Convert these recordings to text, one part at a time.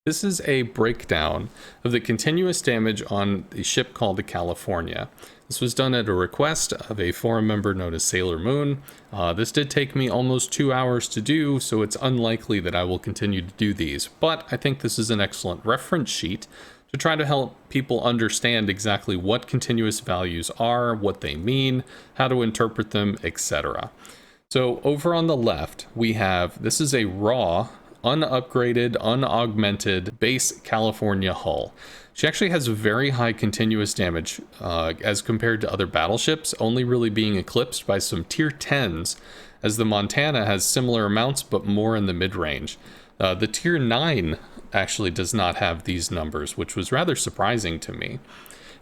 This is a breakdown of the continuous damage on a ship called the California. This was done at a request of a forum member known as Sailor Moon. This did take me almost 2 hours to do, so it's unlikely that I will continue to do these, but I think this is an excellent reference sheet to try to help people understand exactly what continuous values are, what they mean, how to interpret them, etc. So over on the left, we have, this is a raw, unupgraded, unaugmented base California hull. She actually has very high continuous damage as compared to other battleships, only really being eclipsed by some tier 10s, as the Montana has similar amounts but more in the mid-range. The tier 9 actually does not have these numbers, which was rather surprising to me.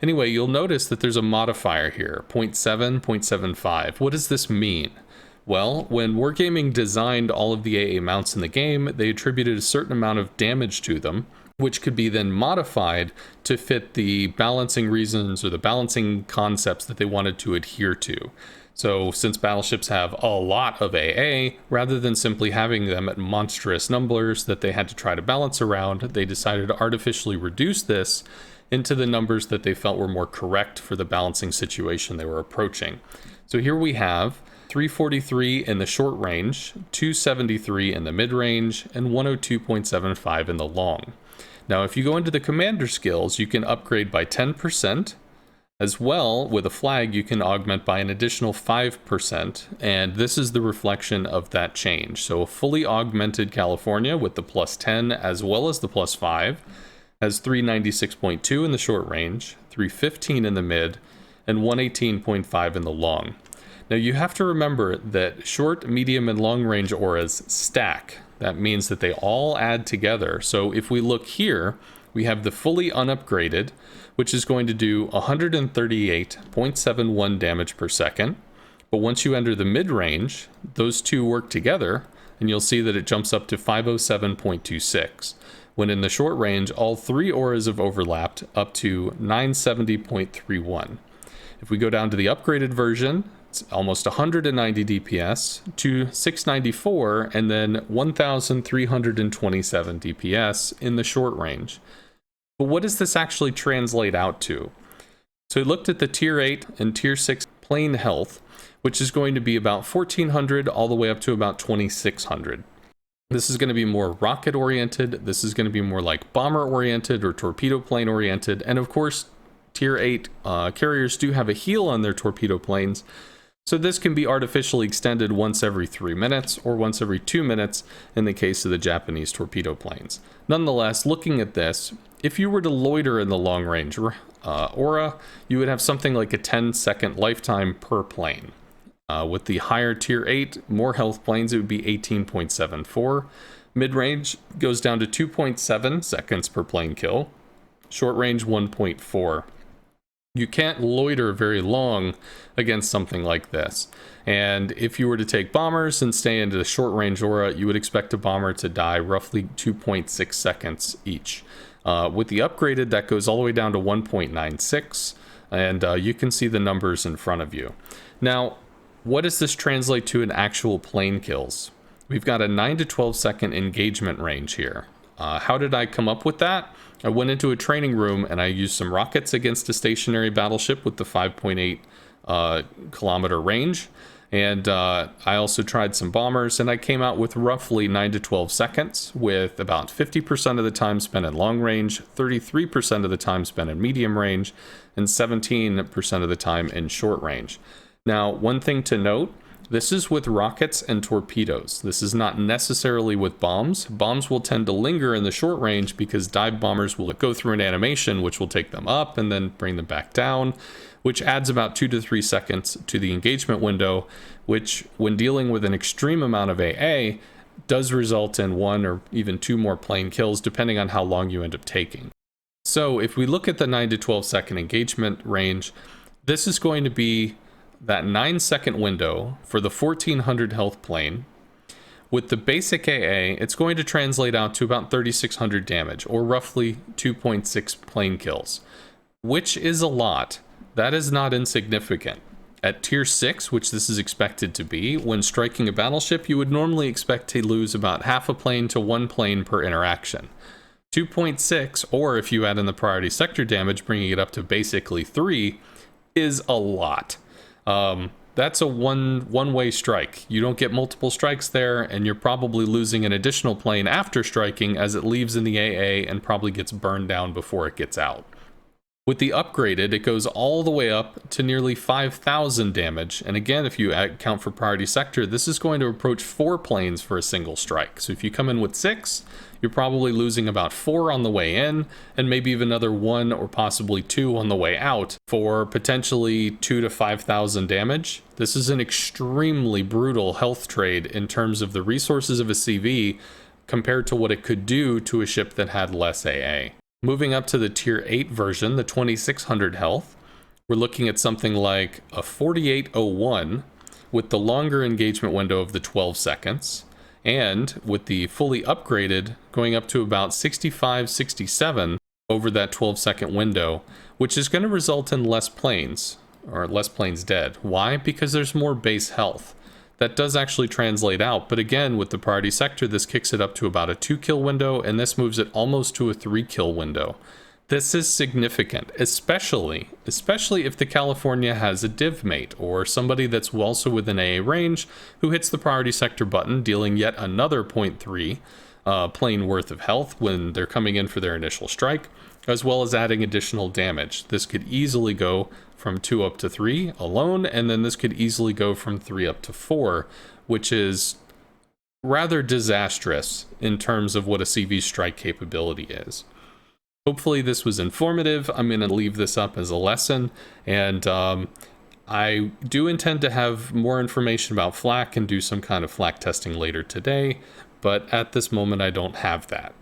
Anyway, you'll notice that there's a modifier here, 0.7, 0.75. What does this mean? Well, when Wargaming designed all of the AA mounts in the game, they attributed a certain amount of damage to them, which could be then modified to fit the balancing reasons or the balancing concepts that they wanted to adhere to. So since battleships have a lot of AA, rather than simply having them at monstrous numbers that they had to try to balance around, they decided to artificially reduce this into the numbers that they felt were more correct for the balancing situation they were approaching. So here we have 343 in the short range, 273 in the mid range, and 102.75 in the long. Now, if you go into the commander skills, you can upgrade by 10%. As well, with a flag, you can augment by an additional 5%, and this is the reflection of that change. So a fully augmented California with the plus 10 as well as the plus 5 has 396.2 in the short range, 315 in the mid, and 118.5 in the long. Now you have to remember that short, medium, and long range auras stack. That means that they all add together. So if we look here, we have the fully unupgraded, which is going to do 138.71 damage per second. But once you enter the mid-range, those two work together, and you'll see that it jumps up to 507.26. When in the short range, all three auras have overlapped up to 970.31. If we go down to the upgraded version, it's almost 190 DPS to 694 and then 1,327 DPS in the short range. But what does this actually translate out to? So we looked at the tier 8 and tier 6 plane health, which is going to be about 1,400 all the way up to about 2,600. This is going to be more rocket oriented. This is going to be more like bomber oriented or torpedo plane oriented. And of course, tier 8 carriers do have a heal on their torpedo planes. So this can be artificially extended once every 3 minutes or once every 2 minutes in the case of the Japanese torpedo planes. Nonetheless, looking at this, if you were to loiter in the long range aura, you would have something like a 10-second lifetime per plane. With the higher tier 8, more health planes, it would be 18.74. Mid-range goes down to 2.7 seconds per plane kill. Short range, 1.4. You can't loiter very long against something like this. And if you were to take bombers and stay into the short range aura, you would expect a bomber to die roughly 2.6 seconds each. With the upgraded, that goes all the way down to 1.96, and you can see the numbers in front of you. Now, what does this translate to in actual plane kills? We've got a 9 to 12 second engagement range here. How did I come up with that? I went into a training room and I used some rockets against a stationary battleship with the 5.8 kilometer range. And I also tried some bombers, and I came out with roughly 9 to 12 seconds, with about 50% of the time spent in long range, 33% of the time spent in medium range, and 17% of the time in short range. Now, one thing to note, this is with rockets and torpedoes. This is not necessarily with bombs. Bombs will tend to linger in the short range because dive bombers will go through an animation which will take them up and then bring them back down, which adds about 2 to 3 seconds to the engagement window, which, when dealing with an extreme amount of AA, does result in 1 or even 2 more plane kills, depending on how long you end up taking. So if we look at the 9 to 12 second engagement range, this is going to be that 9-second window for the 1,400 health plane. With the basic AA, it's going to translate out to about 3,600 damage, or roughly 2.6 plane kills, which is a lot. That is not insignificant. At tier 6, which this is expected to be, when striking a battleship, you would normally expect to lose about half a plane to 1 plane per interaction. 2.6, or if you add in the priority sector damage, bringing it up to basically 3, is a lot. That's a one-way strike. You don't get multiple strikes there, and you're probably losing an additional plane after striking as it leaves in the AA and probably gets burned down before it gets out. With the upgraded, it goes all the way up to nearly 5,000 damage, and again, if you count for priority sector, this is going to approach 4 planes for a single strike. So if you come in with 6, you're probably losing about 4 on the way in, and maybe even another 1 or possibly 2 on the way out for potentially 2 to 5,000 damage. This is an extremely brutal health trade in terms of the resources of a CV compared to what it could do to a ship that had less AA. Moving up to the tier 8 version, the 2600 health, we're looking at something like a 4801 with the longer engagement window of the 12 seconds, and with the fully upgraded going up to about 65-67 over that 12-second window, which is going to result in less planes, or less planes dead. Why? Because there's more base health. That does actually translate out, but again, with the priority sector, this kicks it up to about a 2-kill window, and this moves it almost to a 3-kill window. This is significant, especially if the California has a div mate, or somebody that's also within AA range who hits the priority sector button, dealing yet another 0.3 plane worth of health when they're coming in for their initial strike, as well as adding additional damage. This could easily go from 2 up to 3 alone, and then this could easily go from 3 up to 4, which is rather disastrous in terms of what a CV strike capability is. Hopefully this was informative. I'm going to leave this up as a lesson, and I do intend to have more information about flak and do some kind of flak testing later today, but at this moment I don't have that.